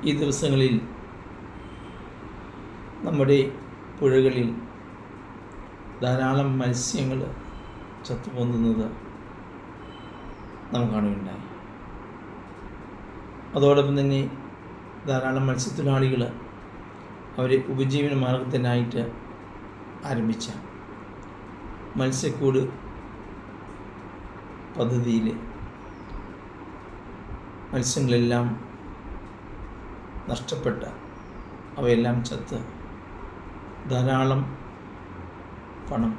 ഈ ദിവസങ്ങളിൽ നമ്മുടെ പുഴകളിൽ ധാരാളം മത്സ്യങ്ങൾ ചത്തുപൊന്തുന്നത് നാം കാണുകയുണ്ടായി. അതോടൊപ്പം തന്നെ ധാരാളം മത്സ്യത്തൊഴിലാളികൾ അവരെ ഉപജീവന മാർഗത്തിനായിട്ട് ആരംഭിച്ച മത്സ്യക്കൂട് പദ്ധതിയിൽ മത്സ്യങ്ങളെല്ലാം നഷ്ടപ്പെട്ട അവയെല്ലാം ചത്ത് ധാരാളം പണം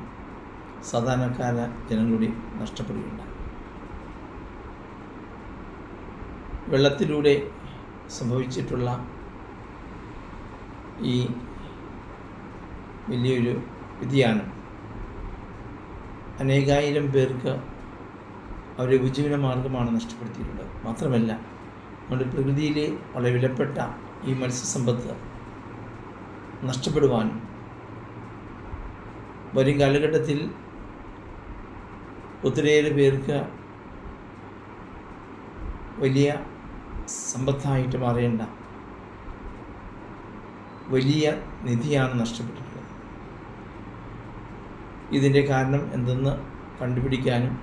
സാധാരണക്കാര ജനങ്ങളുടെ നഷ്ടപ്പെടുകയുണ്ടായി. വെള്ളത്തിലൂടെ സംഭവിച്ചിട്ടുള്ള ഈ വലിയൊരു വ്യതിയാനം അനേകായിരം പേർക്ക് അവരുടെ ഉപജീവന മാർഗമാണ് നഷ്ടപ്പെടുത്തിയിട്ടുള്ളത്. മാത്രമല്ല, നമ്മുടെ പ്രകൃതിയിലെ വളരെ വിലപ്പെട്ട ഈ മത്സ്യസമ്പത്ത് നഷ്ടപ്പെടുവാനും വരും കാലഘട്ടത്തിൽ ഒത്തിരിയേറെ പേർക്ക് വലിയ സമ്പത്തായിട്ട് മാറേണ്ട വലിയ നിധിയാണ് നഷ്ടപ്പെട്ടിട്ടുള്ളത്. ഇതിൻ്റെ കാരണം എന്തെന്ന് കണ്ടുപിടിക്കാനും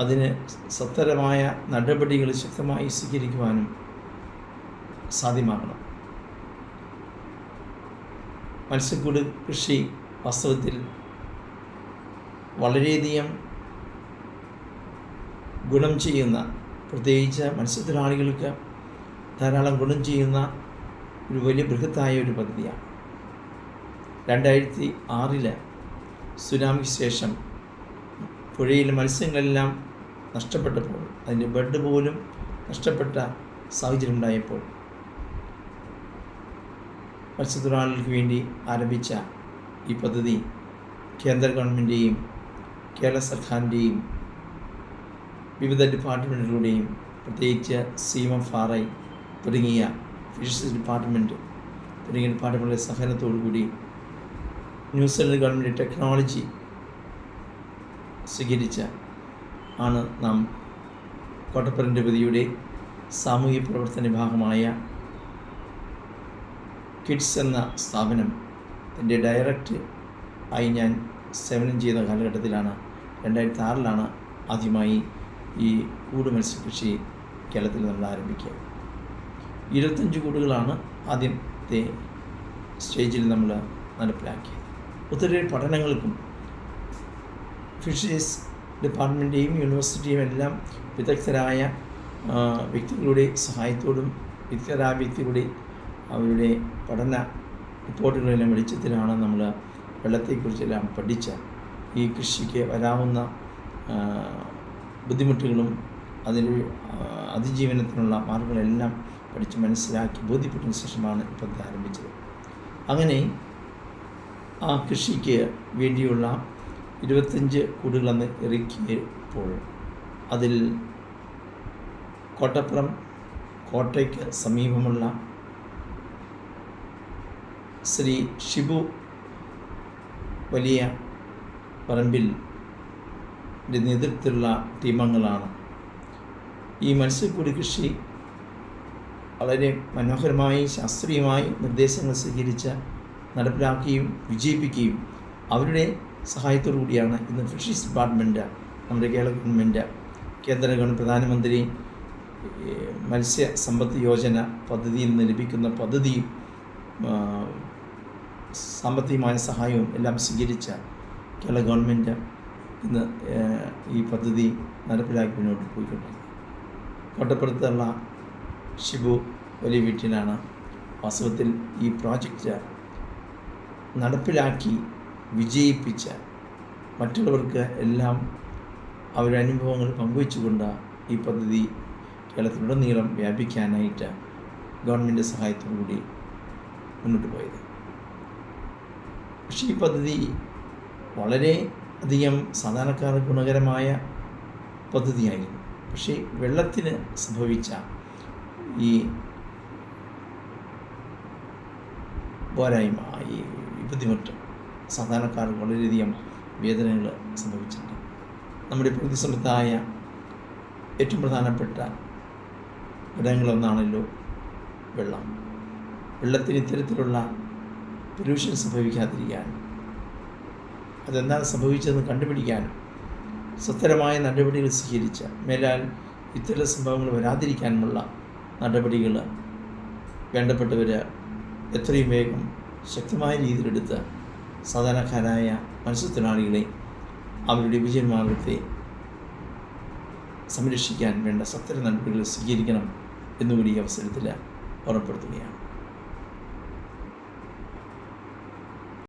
അതിന് സത്വരമായ നടപടികൾ ശക്തമായി സ്വീകരിക്കുവാനും സാധ്യമാകണം. മത്സ്യക്കൂട് കൃഷി വാസ്തവത്തിൽ വളരെയധികം ഗുണം ചെയ്യുന്ന, പ്രത്യേകിച്ച് മത്സ്യത്തൊഴിലാളികൾക്ക് ധാരാളം ഗുണം ചെയ്യുന്ന ഒരു വലിയ ബൃഹത്തായ ഒരു പദ്ധതിയാണ്. 2006 സുനാമിക്ക് ശേഷം പുഴയിലെ മത്സ്യങ്ങളെല്ലാം നഷ്ടപ്പെട്ടപ്പോൾ, അതിൻ്റെ ബെഡ് പോലും നഷ്ടപ്പെട്ട സാഹചര്യം ഉണ്ടായപ്പോൾ മത്സ്യത്തൊഴിലാളികൾക്ക് വേണ്ടി ആരംഭിച്ച ഈ പദ്ധതി കേന്ദ്ര ഗവൺമെൻറ്റിൻ്റെയും കേരള സർക്കാരിൻ്റെയും വിവിധ ഡിപ്പാർട്ട്മെൻറ്റുകളുടെയും പ്രത്യേകിച്ച് CMFRI തുടങ്ങിയ ഫിഷറീസ് ഡിപ്പാർട്ട്മെൻറ്റ് തുടങ്ങിയ ഡിപ്പാർട്ട്മെൻറ്റിൻ്റെ സഹകരണത്തോടുകൂടി ന്യൂസിലൻഡ് ഗവൺമെൻറ് ടെക്നോളജി സ്വീകരിച്ച ആണ് നാം കോട്ടപ്പുറം പദ്ധതിയുടെ സാമൂഹിക പ്രവർത്തന ഭാഗമായ കിഡ്സ് എന്ന സ്ഥാപനം എൻ്റെ ഡയറക്റ്റ് ആയി ഞാൻ സേവനം ചെയ്ത കാലഘട്ടത്തിലാണ് 2006 ആദ്യമായി ഈ കൂട് മത്സ്യകൃഷി കേരളത്തിൽ നമ്മൾ ആരംഭിക്കുക. 25 കൂടുകളാണ് ആദ്യത്തെ സ്റ്റേജിൽ നമ്മൾ നടപ്പിലാക്കിയത്. ഒത്തിരി പഠനങ്ങൾക്കും ഫിഷറീസ് ഡിപ്പാർട്ട്മെൻറ്റെയും യൂണിവേഴ്സിറ്റിയും എല്ലാം വിദഗ്ധരായ വ്യക്തികളുടെ സഹായത്തോടും വിദഗ്ധരായ വ്യക്തികളുടെ അവരുടെ പഠന റിപ്പോർട്ടുകളെല്ലാം വെളിച്ചത്തിലാണ് നമ്മൾ വെള്ളത്തെക്കുറിച്ചെല്ലാം പഠിച്ച ഈ കൃഷിക്ക് വരാവുന്ന ബുദ്ധിമുട്ടുകളും അതിൽ അതിജീവനത്തിനുള്ള മാർഗങ്ങളെല്ലാം പഠിച്ച് മനസ്സിലാക്കി ബോധ്യപ്പെട്ടതിന് ശേഷമാണ് ഈ പദ്ധതി ആരംഭിച്ചത്. അങ്ങനെ ആ കൃഷിക്ക് വേണ്ടിയുള്ള 25 കൂടുകളെന്ന് ഇറക്കിയപ്പോൾ അതിൽ കോട്ടപ്പുറം കോട്ടയ്ക്ക് സമീപമുള്ള ശ്രീ ഷിബു വലിയ പറമ്പിൽ നേതൃത്വത്തിലുള്ള ടീമംഗങ്ങളാണ് ഈ മത്സ്യക്കൂട് കൃഷി വളരെ മനോഹരമായി ശാസ്ത്രീയമായി നിർദ്ദേശങ്ങൾ സ്വീകരിച്ച് നടപ്പിലാക്കുകയും വിജയിപ്പിക്കുകയും അവരുടെ സഹായത്തോടു കൂടിയാണ് ഇന്ന് ഫിഷറീസ് ഡിപ്പാർട്ട്മെൻറ്റ്, നമ്മുടെ കേരള ഗവൺമെൻറ്, കേന്ദ്ര ഗവൺമെൻറ് പ്രധാനമന്ത്രി മത്സ്യ സമ്പത്ത് യോജന പദ്ധതിയിൽ നിന്ന് ലഭിക്കുന്ന പദ്ധതിയും സാമ്പത്തികമായ സഹായവും എല്ലാം സ്വീകരിച്ച കേരള ഗവൺമെൻറ് ഇന്ന് ഈ പദ്ധതി നടപ്പിലാക്കി മുന്നോട്ട് പോയിക്കൊണ്ടിരിക്കുന്നത്. കോട്ടപ്പുറത്തുള്ള ഷിബു വലിയ വീട്ടിലാണ് വാസ്തവത്തിൽ ഈ പ്രോജക്റ്റ് നടപ്പിലാക്കി വിജയിപ്പിച്ച മറ്റുള്ളവർക്ക് എല്ലാം അവരുടെ അനുഭവങ്ങൾ പങ്കുവച്ചുകൊണ്ട് ഈ പദ്ധതി കേരളത്തിലുടനീളം വ്യാപിക്കാനായിട്ട് ഗവൺമെൻറ് സഹായത്തോടു കൂടി മുന്നോട്ട് പോയത്. പക്ഷേ ഈ പദ്ധതി വളരെ അധികം സാധാരണക്കാർക്ക് ഗുണകരമായ പദ്ധതിയായിരുന്നു. പക്ഷേ വെള്ളത്തിന് സംഭവിച്ച ഈ പോരായ്മ, ഈ ബുദ്ധിമുട്ട് സാധാരണക്കാർക്ക് വളരെയധികം വേദനകൾ സംഭവിച്ചിട്ടുണ്ട്. നമ്മുടെ പ്രതിസമ്പത്തായ ഏറ്റവും പ്രധാനപ്പെട്ട ഘടകങ്ങളൊന്നാണല്ലോ വെള്ളത്തിന് ഇത്തരത്തിലുള്ള പൊല്യൂഷൻ സംഭവിക്കാതിരിക്കാൻ, അതെന്താണ് സംഭവിച്ചതെന്ന് കണ്ടുപിടിക്കാനും സത്വരമായ നടപടികൾ സ്വീകരിച്ച മേലാൽ ഇത്തരം സംഭവങ്ങൾ വരാതിരിക്കാനുമുള്ള നടപടികൾ വേണ്ടപ്പെട്ടവർ എത്രയും വേഗം ശക്തമായ രീതിയിലെടുത്ത് സാധാരണക്കാരായ മത്സ്യത്തൊഴിലാളികളെ അവരുടെ ഉപജീവനമാർഗത്തെ സംരക്ഷിക്കാൻ വേണ്ട സത്വര നടപടികൾ സ്വീകരിക്കണം എന്നുകൂടി ഈ അവസരത്തിൽ ഓർമ്മപ്പെടുത്തുകയാണ്.